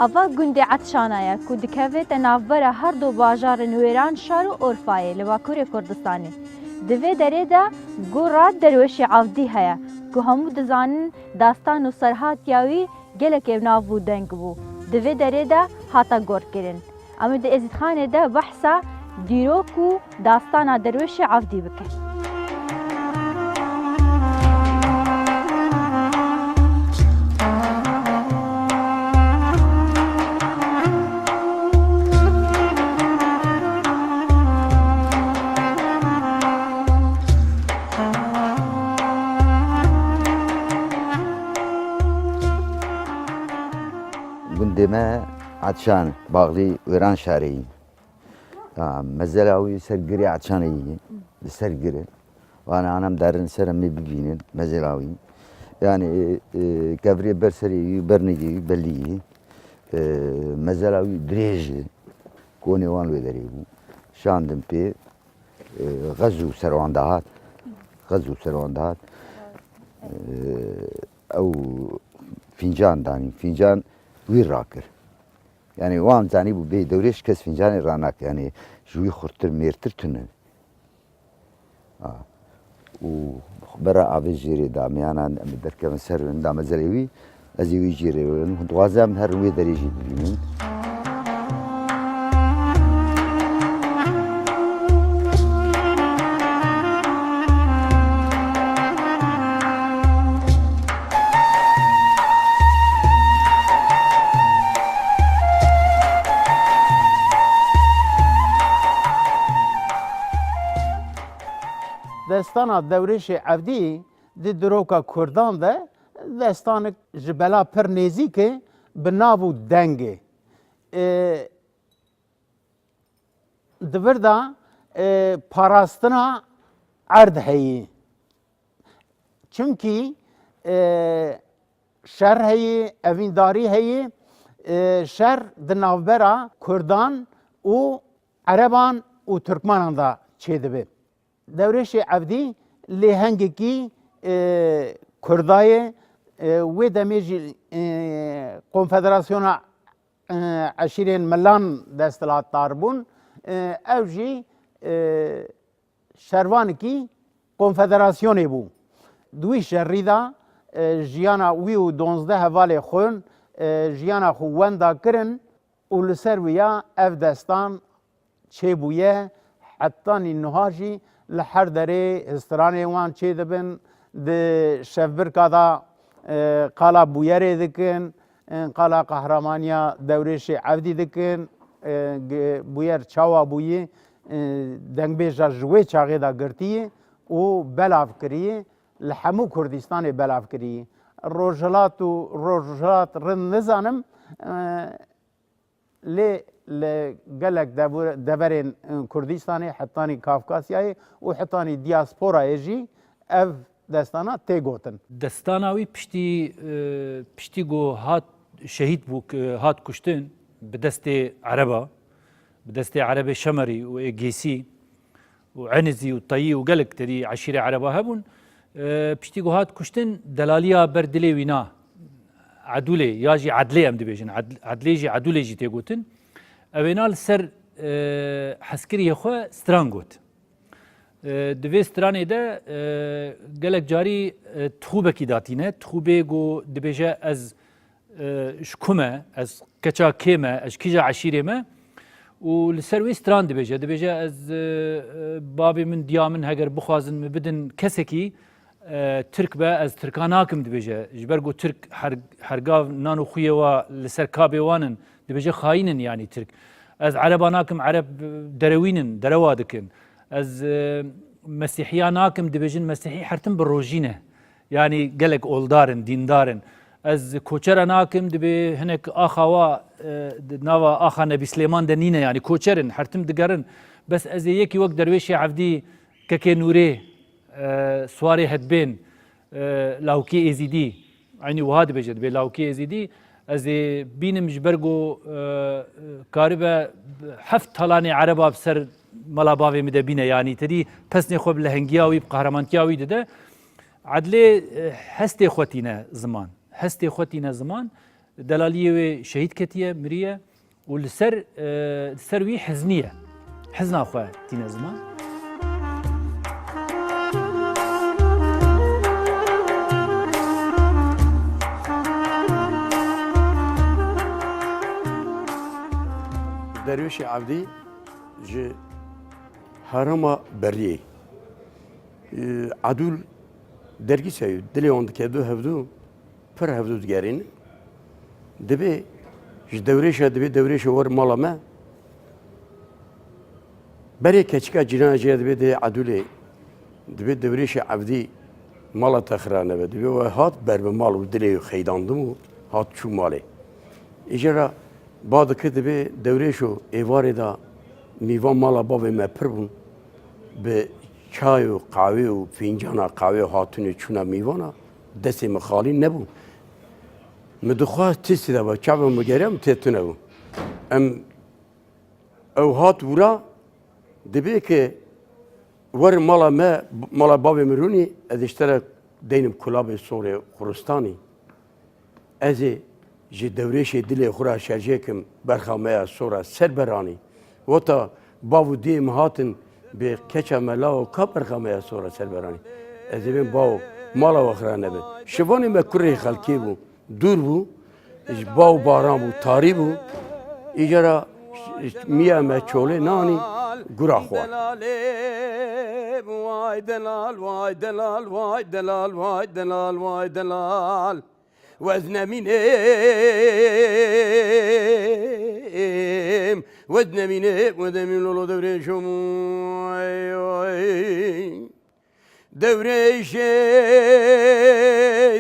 ئەڤە گوندێ عەتشانایە کو دikevête navbera her du bajarên wêran şar û Orfayê li Bakurê Kurdistanê. Di vê derê de got rad derweşê Avdî heye ku hemû dizanin dastan û serhatiya wî gelek evnav û deng bû. Di vê derê de hata gorkirin. Em ê di Êzîdxanê de behsa dîrok û dastana derweşê Avdî bikin. Gundeme Atşan bağlı Öran şehri. Mesela o sergiri Atşan'ı, sergiri. Ve anam derin serami bilginin mesela o. Yani kavriye berseri berneyi belli. Mesela o dreji konu van vederi bu. Şandım pe gazu servandahat. Gazu servandahat. O fincan dani fincan ویر را کرد یعنی وام زنی بود به دورش کس فنجان رانک یعنی جوی خورتر میرتر تونه و برای آب جیره دامیانان در که مسر دام زلیوی از یوی جیره و دوازم هر روی دریجی ببینیم دستانا دورش عبدی دی دروکا کردان ده دستان جبلا پر نزیکه بنابو دنگه دوردا پاراستنا عرض هایی چونکی شر هایی اوینداری هایی شر دنابرا کردان و عربان و ترکمانان دا چه دبه دورش عبدی لهنگی کی کردای و دمیجی کنفدراسیون عشیرین ملان دستلات تاربون اوجی شروان کی کنفدراسیونی بو دوی شریدا جیانا وی و 12 حواله خون جیانا خو وندا کرن و لسر ویا اف دستان چه بویه حتی نهاجی لحر دره استرانه وان چه دبن ده شفبر کادا قالا بویره دکن قالا قهرمانیا دورش عبدی دکن بویر چاوا بویه دنگ بیجا جوه چاقه دا گرتیه و بلاف کریه لحمو کردستان بلاف کریه روجلات رن نزانم لی لقلق دبرين كردستاني حتاني كافكاسياي وحتاني دياسبورا يجي اف دستانا تيغوتن دستاناوي پشتی گو هات شهيد بوك هات كشتن بدست عربة شمري وإيجيسي وعنزي وطيي وقلق تدي عشيرة عربة هبون پشتی گو هات كشتن دلاليا بردلي وينا عدولي ياجي عدلي ام دبيجن عدلي جي عدولي جي تيغوتن اوینال سر حسکری خو سترانگوت دوی سترانه ده گلک جاری تخوبه کی داتینه تخوبه گو دبیجه از شکمه از کچا کیمه از کیجا عشیره ما و لسر وی ستران دبیجه از بابی من دیامن هگر بخوازن بدن کسی کی ترک به از ترکان حاکم دبیجه جبرگو ترک هرگاو نانو خویه و لسر کابه وانن دبیجه خاینن یعنی ترک از عرباناکم عرب دروینن دروادکن از مسیحیاناکم دبیجن مسیحی حرتم بروجینه یعنی گلک اولدارن دیندارن از کوچراناکم دبی هنک آخوا نوا آخا نبی سلیمان دنینه یعنی کوچرن حرتم دگرن بس از یکی وقت درویش عبدی که نوره سواری هدبین لاوکی ازیدی یعنی وهاد بجد به لاوکی ازیدی از بینم جبرگو کاربه هفت طلانی عربا بسر ملاباوی میده بینه یعنی تدی پسنی خوب لهنگیاوی بقهرمانتیاوی ده عدل هستی خوتینه زمان دلالیه و شهید کتیه مریه و لسر وی حزنیه حزنا خواه تین زمان درویش عبدی جه هرما بریه عدول درگی سایو دلی آن که دو هفدو پر هفدو دگرین دبی ج دورش دبی دورش ور مالا ما بری کچکا جیران جه دبی ده عدوله دبی دورش عبدی مالا تخرانه به دبی و هات بر به مال و دلی خیداندم و هات چو ماله اجرا بعد که دبی دورشو ایواره دا میوان مالا بابه ما پر بون به چای و قهوه و فنجان قهوه هاتون چونه میوانا دست مخالی نبود مدخواه تیستی دا با چاپ مگرم تیتونه بود او هات ورا دبی که ور مالا باب مرونی از اشتره دینم کلاب سوره خرستانی از جی دورش دل خورا شرجه کم برخامه سوره سر برانی و تا باو دیم هاتن به کچا ملا و کا برخامه سوره سر برانی از این باو مالا وخرانه بود شوانی مکره خلکی بو دور بو باو باران بو تاری بو ایجارا میا مچوله نانی گرا خواه وای دلال وای دلال وای دلال وای دلال وای دلال وزن مینم وزن مینم وزن مینم لولو دورشم دورش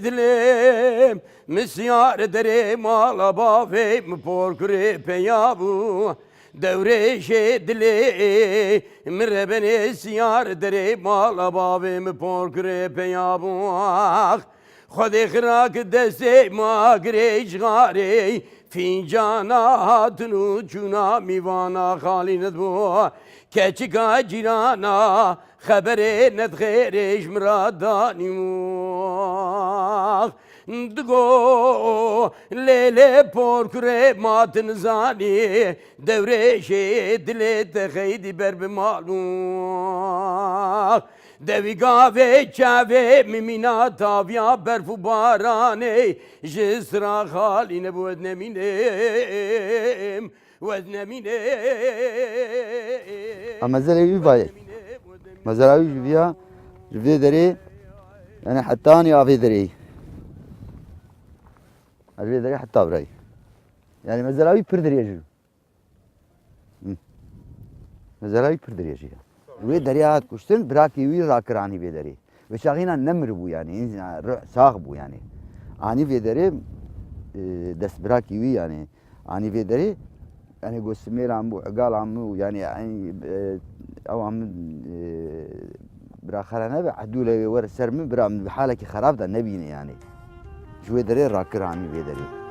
دلم مسیار دره مالا بافم پر کره پیابو دورش دلم ربن سیار دره مالا بافم پر کره پیابو خود خراک دسته ما گریش غاری فینجانا هاتنو چونا میوانا خالی ندبو کچکا جیرانا خبره ندخیرش مرادانی دگو لیله پر کره ماتن زانی دورش دلت خیدی بر بمالو دوی گاوه چاوه میمینا تاویا برفو بارانه جسرا خالی نبود نمینم ود نمینم اما زلوی باید مزراوی جویا جوی داری يعني حتى أنا أبي دري أبي دري حتى أبري يعني مزلاوي بردري يجوا مزلاوي بردري يجوا وي دريات كشتن براكي وي راكراني بيدري وشاغينا نمر بو يعني ساغ بو يعني اني بيدري دس براكي وي يعني اني بيدري يعني قسمير عم بو عقال عم يعني او عم برا خرانه بعدوله ور سرم برا من بحالك خراب ده نبيني يعني شوي دري راكراني بيدري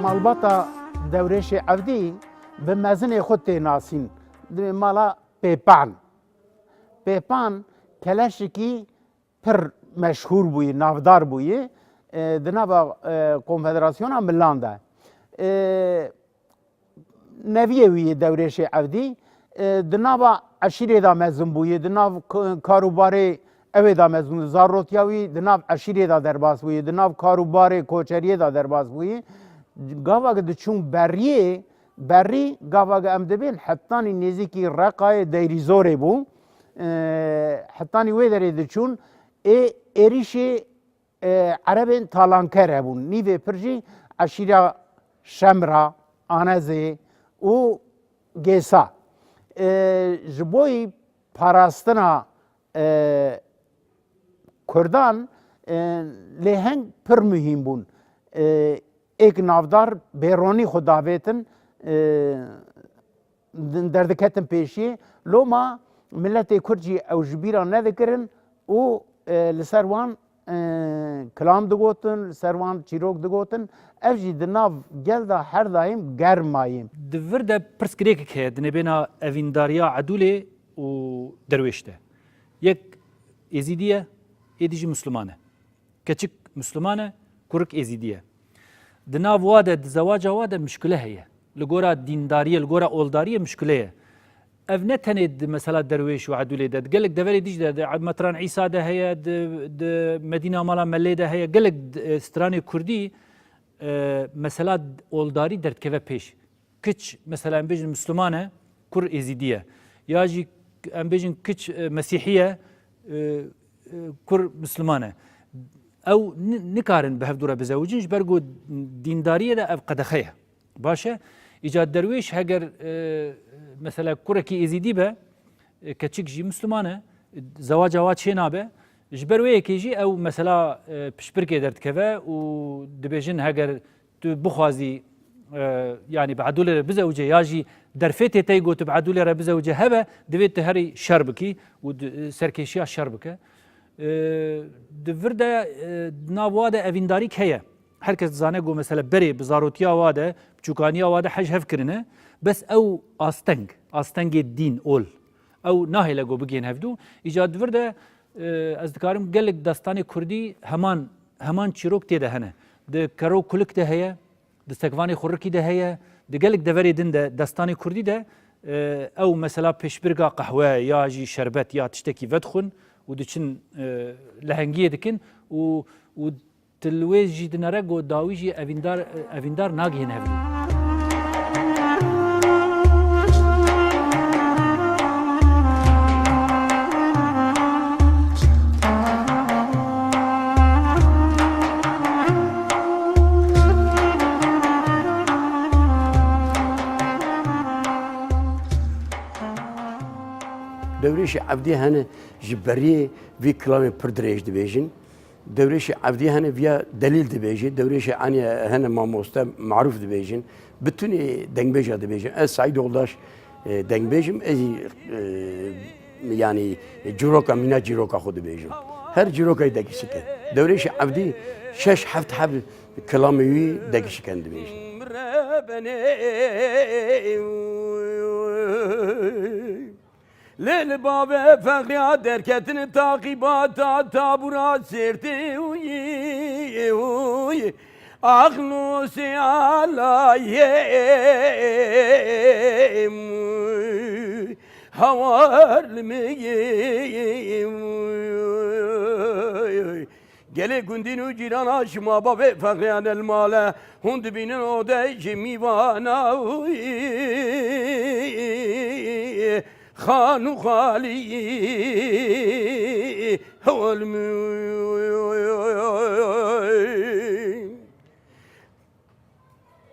مالباتا دورش عبدی به مزن خود ناسین مالا پیپان کلاشکی پر مشهور بوی نافدار بوی دنابا کنفدراسیون ملانده نویه وی دورش عبدی دنابا عشیره دا مزن بوی دناب کاروباره اوه دا مزن زاروتیاوی دناب عشیره دا درباس بوی دناب کاروباره کوچریه دا درباس بوی گاوا که چون بری گاوا که ام دبین حتانی نزدیکی رقای دیری زوره بو حتانی وی داری چون ایریش عربین تالانکر بون نیوه پرجی عشیره شمرا آنزه و گیسا جبوی پاراستنا کردان لهنگ پر مهم بون ایک نافدار بیرونی خداویتن دردکتن پیشی لو ما ملت کرجی او جبیران ندکرن و لسروان کلام دگوتن لسروان چیروک دگوتن افجی دناف گل دا هر دایم گرم مایم دور ده پرسکریک که دنبینا اوینداریا عدوله و درویشته یک ازیدیه ایدیجی مسلمانه کچک مسلمانه کرک ازیدیه دناو واده زواج واده مشکله هیه لگورا دینداریه لگورا اولداریه مشکله اف نتند مثلا درویش و عدوله ده قالك دفري ديج ده مثلا عيسى ده هي ده مدينه مالا ملي ده هي قالك ستراني كردي مثلا اولداري درت كيف بيش كتش مثلا بيجن مسلمانه كر ازيديه ياجي ام بيجن كتش مسيحيه كر مسلمانه او نكارن بهفدوره بزوجنج برغو دينداريه ده اف قدخيه باشا ايجاد درويش هجر مثلا كركي ازيدي به كتشك جي مسلمانه زواج وات شينابه جبر ويك يجي او مثلا بشبركي درت كذا ودبيجن هجر بخوازي يعني بعدوله بزوجه ياجي درفتي تيجو تبعدوله بزوجه هبه دبيت هري شربكي وسركيشيا شربكه دفرده نابواده افينداريك هي herkes zane go mesela beri bizarotiya wade çukaniya wade hej hev kirine bes ew astengê din ol ew nahêle go bigên hevdû îcad vir de ez dikarim gelek destanê Kurdî heman çîrok tê de hene di kero kulik de heye di sekvanê xurikî de heye di gelek deverê din de destanê Kurdî de ew mesela pêşbirga qehwe ya jî şerbet ya tiştekî vedixwin û diçin lehengiyê dikin û تلویز جی دنره گو داوی جی اویندار ناگهین هفدو دوريش عبدي هنا جبري في كلام بردريج دبيجن دوريش عبدي هنا فيها دليل دبيجي دوريش عني هنا ماموستا معروف دبيجن بتوني دنبيجا دبيجن از سعيد والداش دنبيجم ازي يعني جروكا منا جروكا خود دبيجم هر جروكا دقيشكن دوريش عبدي شش حفت حب كلامي دقيشكن دبيجن Leyli babe fekriya derketini takibata tabura serti aklu siyalayim havarlimiyim Gele gündinu cirana şıma babe fekriyan el male hundu binin odeyci mivana خانو خالي هو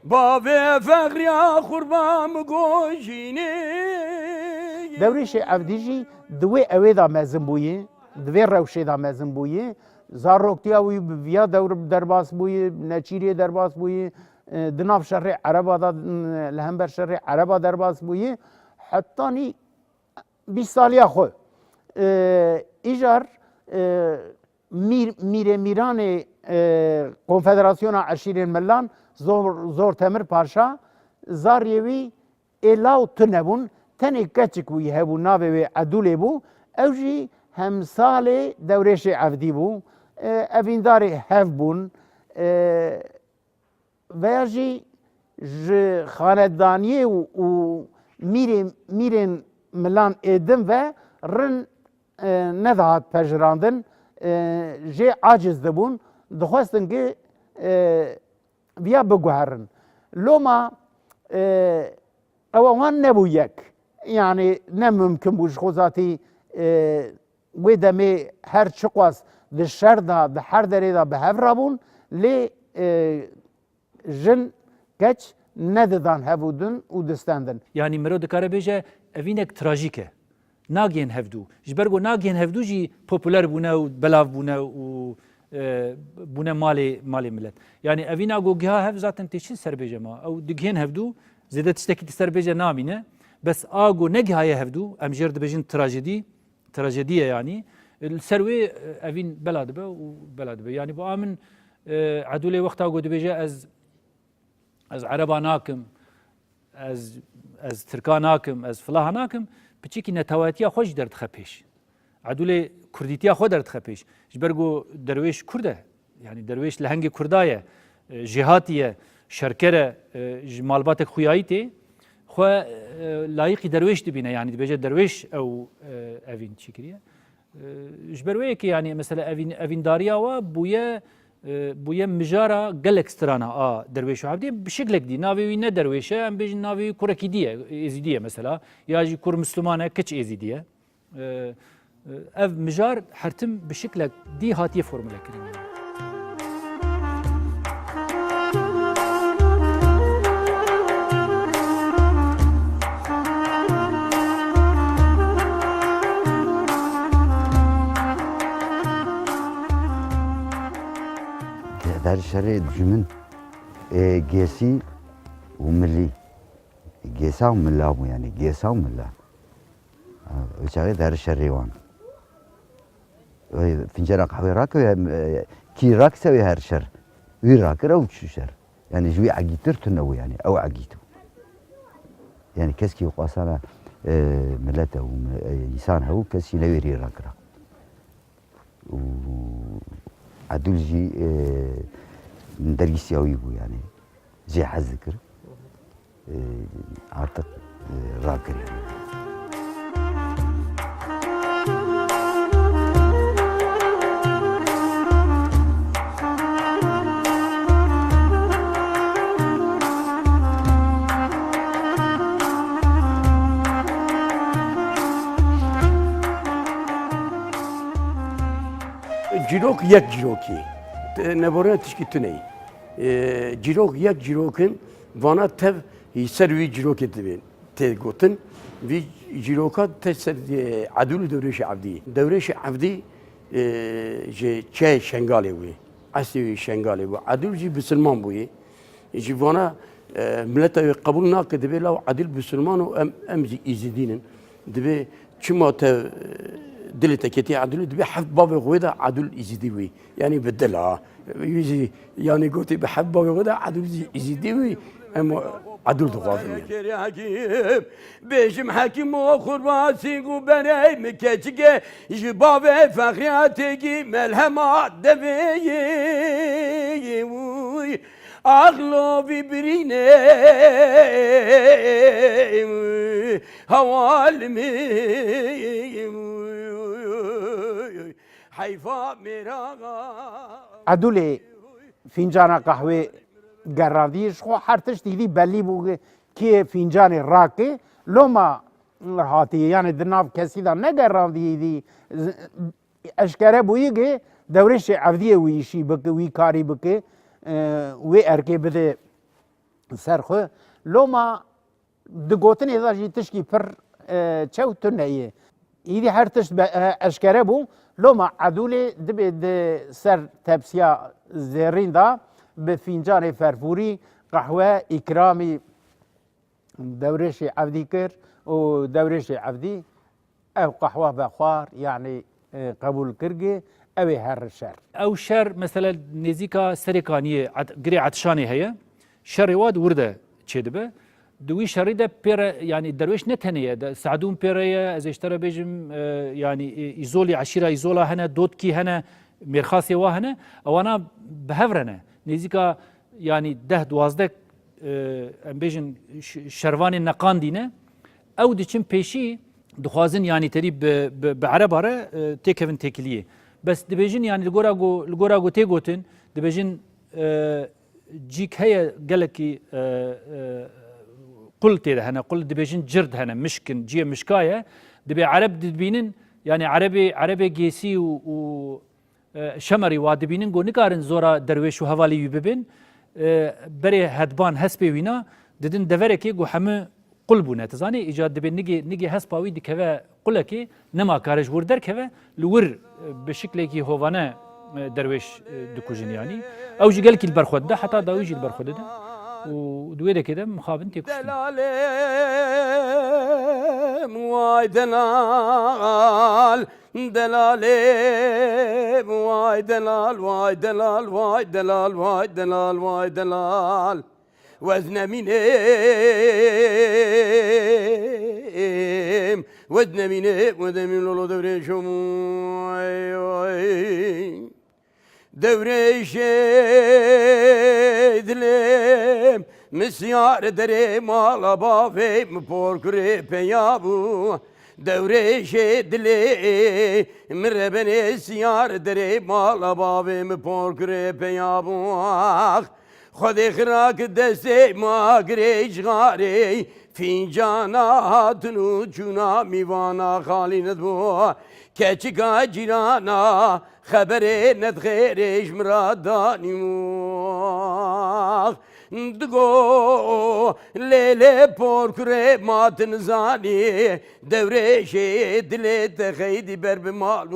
بابي فقري خربام گوشيني دوريش عبديجي دوي اويدا مزن بوي دوي روشي دا مزن بوي زاروكتيا وي بيا دور درباس بوي نچيري درباس بوي دناف شرع عربا دا لهمبر شرع عربا درباس بوي حتاني 20 سالیا خو ایجار میران کنفدراسیون عشیر ملان زور تمر پاشا زاریوی الاو تنبون تنی کچک وی هبو ناوی و عدولی بو اوجی همسال دورش عفدی بو اویندار هف بون ویجی خاندانی و میرین ملان ادم و رن ندهات پجراندن جه عاجز دبون دخواستن که بیا بگوهرن لوما اوان نبو یک یعنی نممکن بوش خوزاتی و دمی هر چقواس ده شر دا ده هر دره دا به هف رابون لی جن کچ نددان هبودن و دستاندن yani مرو دکاره بیجه evînek trajîk e nagên hevdû ji ber got nagên hevdû jî popüler bûne û belav bûne û bûne malê millet yani evîna gogiha hev zaten têçin serbêje ma ew digihên hevdû zêde tiştekî serbêje namîne bes a got negihaye hevdû em jêr dibêjin trajediye yani ser wê evîn bela dibe û bela dibe yani bu a min edûlê wexta got dibêje ez ereba nakim ez Tirka nakim, ez filaha nakim, piçikî netewatiya xwe jî derdixe pêş. Edûlê Kurdîtiya xwe derdixe pêş. Ji ber ku derwêş Kurd e, yani derwêş li hengê Kurda ye, jêhatî ye, şerker e, ji malbatek xuyayî tê, xwe layıqî derwêş dibîne, yani dibêje derwêş ew evîn çi kiriye. Ji ber wê yekê yani mesela evîndariya we bûye mijara gelek strana a derwêş û hevdê bi şeklek dî. Navê wî ne derwêş e, em bêjin navê wî kurekî dî ye, êzîdî ye mesela, ya jî kur Müslüman e, kiç êzîdî ye. Ev mijar hertim bi şeklek dî hatiye formüle kirin. در شهر جمن گیسی و ملی گیسا و ملا بو yani گیسا و ملا وچاقی در شهر وان fincan kahve rakı ve ki raksa ve her şer vi rakı ra uçu şer yani jwi agitir tüne yani ev agitu yani keski qasana ملته و insan هو كسي نويري راكرا و عدولجي دريسياوي بو يعني زي حذكر artık راكر يعني Cirok yek ciroki. Neboruna tişki tüney. Cirok yek cirokin vana tev servi cirok etibin. Te gotin vi ciroka te ser adul devreşi avdi. Devreşi avdi je çe şengale bu. Asli şengale bu. Adul ji Müslüman bu. Ji vana millete kabul nak dibe lav adil Müslüman o em izidinin. Dibe çima te دل تكتي عدل دبي حب بابي غودا عدل يزيدوي يعني بدلها يجي يعني قلت بحب بابي غودا عدل يزيدوي اما عدل تغاضي بيجم حكيم وخراسي وبني مكتشكي جبابي فخياتي ملهمة دبي أغلو ببريني هوالمي حيفا مراغا عدولي فنجان قهوه گراندیش خو هر تشتی دی بلی بوگه که فنجان راکه لوما هاتی یعنی دناف کسی دا نگراندی دی اشکره بویی که دورش عودیه ویشی بکه وی کاری بکه وی ارکه بده سرخو لوما دگوتن ایدا جی تشکی پر چو تنهیه ایدی هر تشت اشکره بو لوما عدولی دبی سر تبسیا زرین دا به فنجان فرفوری قهوه اکرامی دورش عودی کر و دورش عودی او قهوه بخوار يعني قبول کرگه او هر شر او شر مثلا نزیکا سرکانیه گری عطشانی هيا شر واد ورده چه دبه دوی شری ده پیر يعني درویش نتنیه ده سعدون پیره از اشترا بيجم يعني ایزولی عشیره ایزولا هنه دوت کی هنه مرخاصی وا هنه او انا بهورنه نزیکا يعني ده دوازده ام بيجن شروان نقان دینه او دچن پیشی دخوازن يعني تري بعرباره تكفن تكليه بس دبيجن يعني الجوراغو تيغوتن دبيجن جيك هي قالكي قلت هنا قل دبيجن جرد هنا مشكن جي مشكايه دبي عرب دبينن يعني عربي جيسي و شمري وادبينن جو نكارن زورا درويش وهوالي يببن بري هدبان هسبي وينا ددن دفركي جو حمه قلبونه تزاني ايجاد دبن نجي هسباوي دكوا قلكي نما كارج وردر كوا لور بشكلكي هوانه درويش دكوجن يعني او جي قالك البرخود ده حتى داوي يجي البرخود ده ودويده كده مخابن تيكوش دلالم واي دلال دلالم واي دلال واي دلال واي دلال واي دلال واي دلال وزنمينم ودنمينم ودنمين لولو دوريشم دوريش دلم مسيار دري مالا بافي مبوركري بيابو دوريش دلي مربني سيار دري مالا بافي مبوركري بيابو خودی خراک دسته ما گریج غاری فینجانا هاتنو چونا میوانا خالی ندبو کچکا جیرانا خبره ندخیرش مرادانی موخ دگو لیله پرکره ماتن زانی دوره شی دلت خیدی بر بمالوخ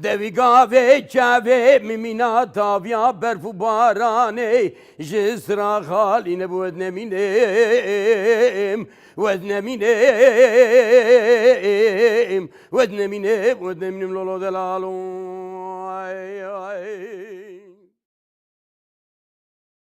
دوی گاوه چاوه میمینا تاویا برف و بارانه جسرا خالی نبود نمینم ود نمینم لولو دلالو